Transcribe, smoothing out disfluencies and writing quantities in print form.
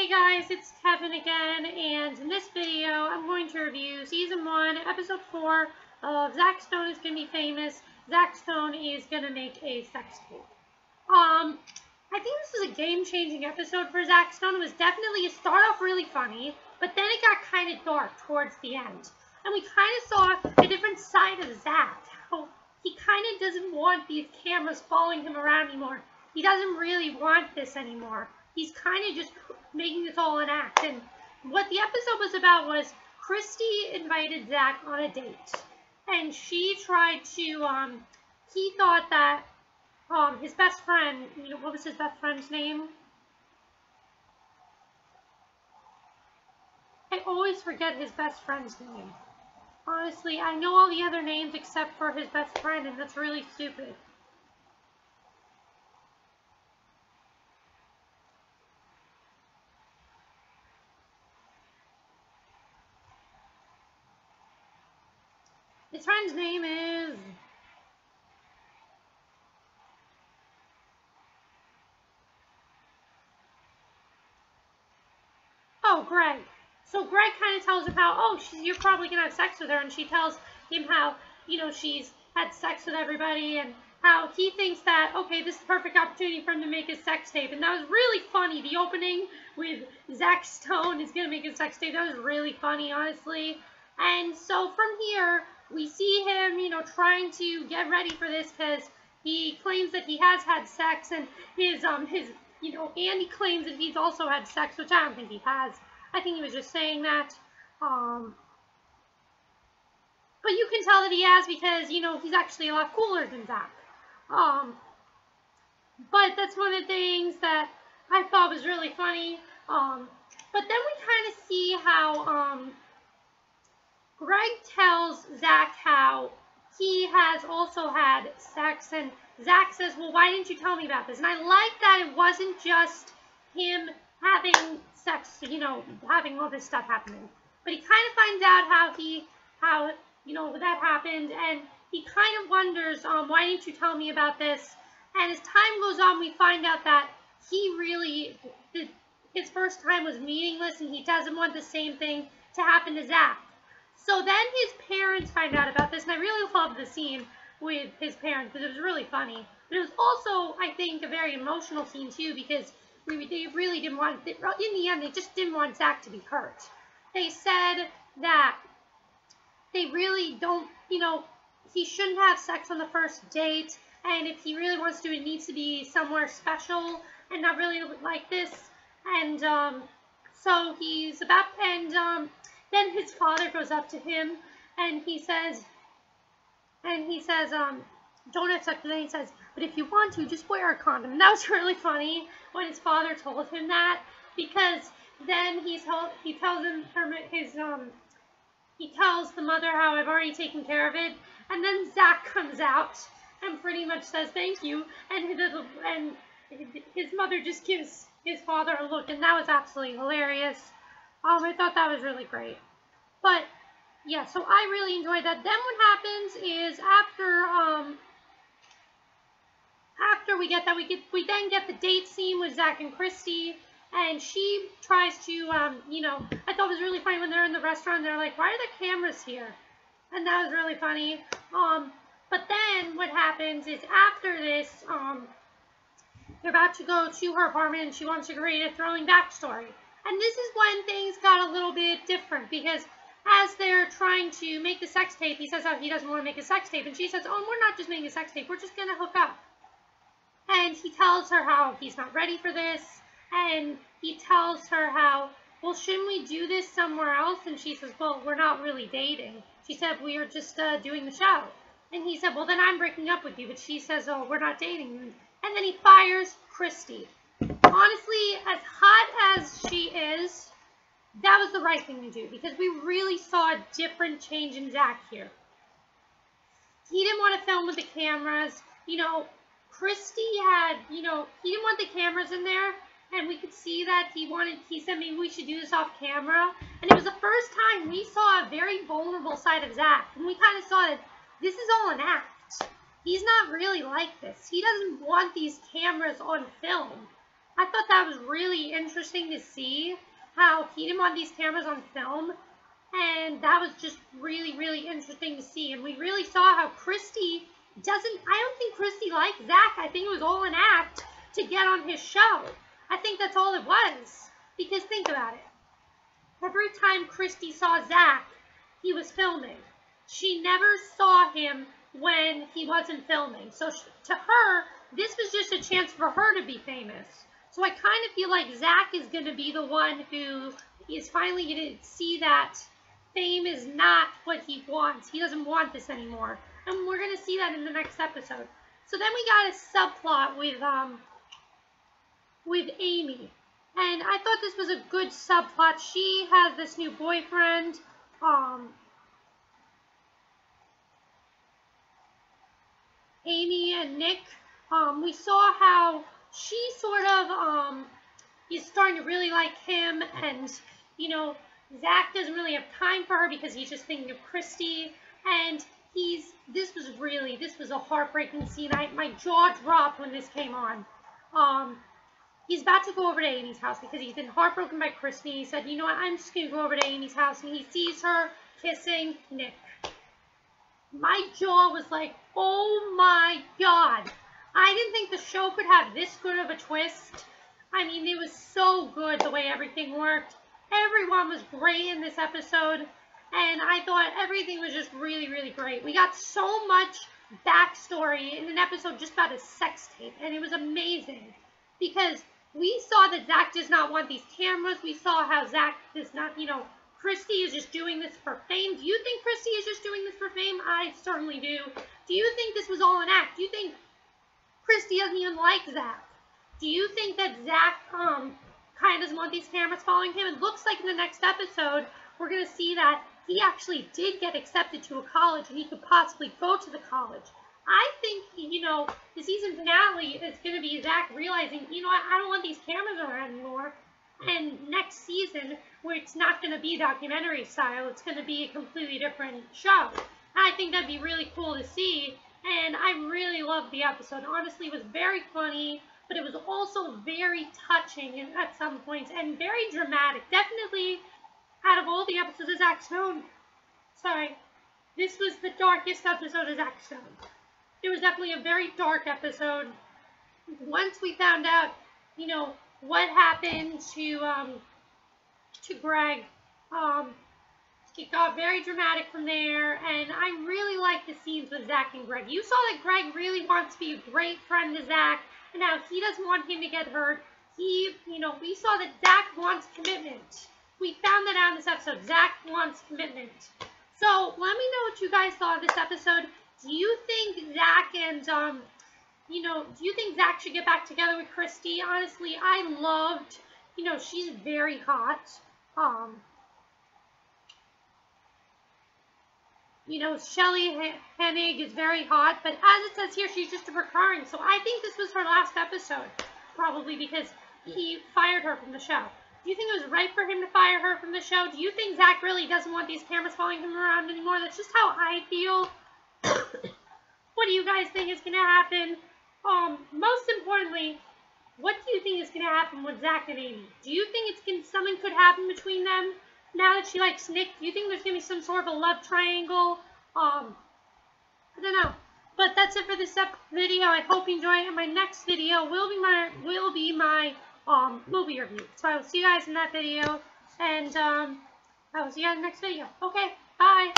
Hey guys, it's Kevin again, and in this video I'm going to review Season 1, Episode 4 of Zack Stone is Gonna Be Famous. Zack Stone is gonna make a sex tape. I think this was a game-changing episode for Zack Stone. It was definitely, it started off really funny, but then it got kind of dark towards the end. And we kind of saw a different side of Zack, how he kind of doesn't want these cameras following him around anymore. He doesn't really want this anymore. He's kind of just making this all an act. And what the episode was about was Christy invited Zack on a date. And she tried to, he thought that his best friend, what was his best friend's name? I always forget his best friend's name. Honestly, I know all the other names except for his best friend, and that's really stupid. His friend's name is... Oh, Greg. So Greg kind of tells him how, you're probably going to have sex with her, and she tells him how, she's had sex with everybody, and how he thinks that, okay, this is the perfect opportunity for him to make a sex tape. And that was really funny. The opening with Zack Stone is going to make a sex tape. That was really funny, honestly. And so from here, we see him, trying to get ready for this because he claims that he has had sex, and Andy claims that he's also had sex, which I don't think he has. I think he was just saying that. But you can tell that he has because, he's actually a lot cooler than Zack. But that's one of the things that I thought was really funny. But then we kind of see how, Greg tells Zack how he has also had sex, and Zack says, well, why didn't you tell me about this? And I like that it wasn't just him having sex, having all this stuff happening. But he kind of finds out how that happened, and he kind of wonders, why didn't you tell me about this? And as time goes on, we find out that he really, his first time was meaningless, and he doesn't want the same thing to happen to Zack. So then his parents find out about this, and I really loved the scene with his parents because it was really funny. But it was also, I think, a very emotional scene too, because they really didn't want, in the end, they just didn't want Zack to be hurt. They said that they really don't, he shouldn't have sex on the first date, and if he really wants to, it needs to be somewhere special and not really like this. And so he's about, and then his father goes up to him, and he says, don't have sex with him. He says, but if you want to, just wear a condom. And that was really funny when his father told him that, because then he tells the mother how I've already taken care of it, and then Zack comes out and pretty much says thank you, and his mother just gives his father a look, and that was absolutely hilarious. I thought that was really great. But yeah, so I really enjoyed that. Then what happens is after we get that, we then get the date scene with Zack and Christy, and she tries to, I thought it was really funny when they're in the restaurant, they're like, why are the cameras here? And that was really funny. But then what happens is after this, they're about to go to her apartment, and she wants to create a thrilling backstory. And this is when things got a little bit different, because as they're trying to make the sex tape, he says how he doesn't want to make a sex tape, and she says, oh, we're not just making a sex tape, we're just going to hook up. And he tells her how he's not ready for this, and he tells her how, well, shouldn't we do this somewhere else? And she says, well, we're not really dating. She said, we are just doing the show. And he said, well, then I'm breaking up with you. But she says, oh, we're not dating. And then he fires Christy. Honestly, as hot as she is, that was the right thing to do, because we really saw a different change in Zack here. He didn't want to film with the cameras. Christy had, he didn't want the cameras in there, and we could see that he said maybe we should do this off camera. And it was the first time we saw a very vulnerable side of Zack, and we kind of saw that this is all an act. He's not really like this. He doesn't want these cameras on film. I thought that was really interesting to see how he didn't want these cameras on film. And that was just really, really interesting to see. And we really saw how Christy I don't think Christy liked Zach. I think it was all an act to get on his show. I think that's all it was. Because think about it. Every time Christy saw Zach, he was filming. She never saw him when he wasn't filming. So to her, this was just a chance for her to be famous. So I kind of feel like Zach is going to be the one who is finally going to see that fame is not what he wants. He doesn't want this anymore. And we're going to see that in the next episode. So then we got a subplot with Amy. And I thought this was a good subplot. She has this new boyfriend. Amy and Nick. We saw how she sort of is starting to really like him. And, you know, Zach doesn't really have time for her because he's just thinking of Christy. And this was a heartbreaking scene. My jaw dropped when this came on. He's about to go over to Amy's house because he's been heartbroken by Christy. He said, you know what, I'm just going to go over to Amy's house. And he sees her kissing Nick. My jaw was like, oh my God. I didn't think the show could have this good of a twist. I mean, it was so good the way everything worked. Everyone was great in this episode. And I thought everything was just really, really great. We got so much backstory in an episode just about a sex tape. And it was amazing. Because we saw that Zach does not want these cameras. We saw how Zach does not, you know, Christy is just doing this for fame. Do you think Christy is just doing this for fame? I certainly do. Do you think this was all an act? Do you think Christy doesn't even like Zach? Do you think that Zach kind of doesn't want these cameras following him? It looks like in the next episode, we're going to see that he actually did get accepted to a college and he could possibly go to the college. I think, you know, the season finale is going to be Zach realizing, you know what, I don't want these cameras around anymore. And next season, where it's not going to be documentary style, it's going to be a completely different show. I think that'd be really cool to see. And I really loved the episode. Honestly, it was very funny, but it was also very touching at some points and very dramatic. Definitely, out of all the episodes of Zach's Known, this was the darkest episode of Zach's Known. It was definitely a very dark episode. Once we found out, you know, what happened to Greg, it got very dramatic from there, and I really liked the scenes with Zach and Greg. You saw that Greg really wants to be a great friend to Zach, and now he doesn't want him to get hurt. We saw that Zach wants commitment. We found that out in this episode. Zach wants commitment. So, let me know what you guys thought of this episode. Do you think Zach and, do you think Zach should get back together with Christy? Honestly, I loved, she's very hot. Shelly Hennig is very hot, but as it says here, she's just a recurring. So I think this was her last episode, probably because he fired her from the show. Do you think it was right for him to fire her from the show? Do you think Zach really doesn't want these cameras following him around anymore? That's just how I feel. What do you guys think is going to happen? Most importantly, what do you think is going to happen with Zach and Amy? Do you think something could happen between them now that she likes Nick? Do you think there's going to be some sort of a love triangle? I don't know. But that's it for this video. I hope you enjoyed it. My next video will be my movie review. So I will see you guys in that video, and I will see you guys in the next video. Okay, bye.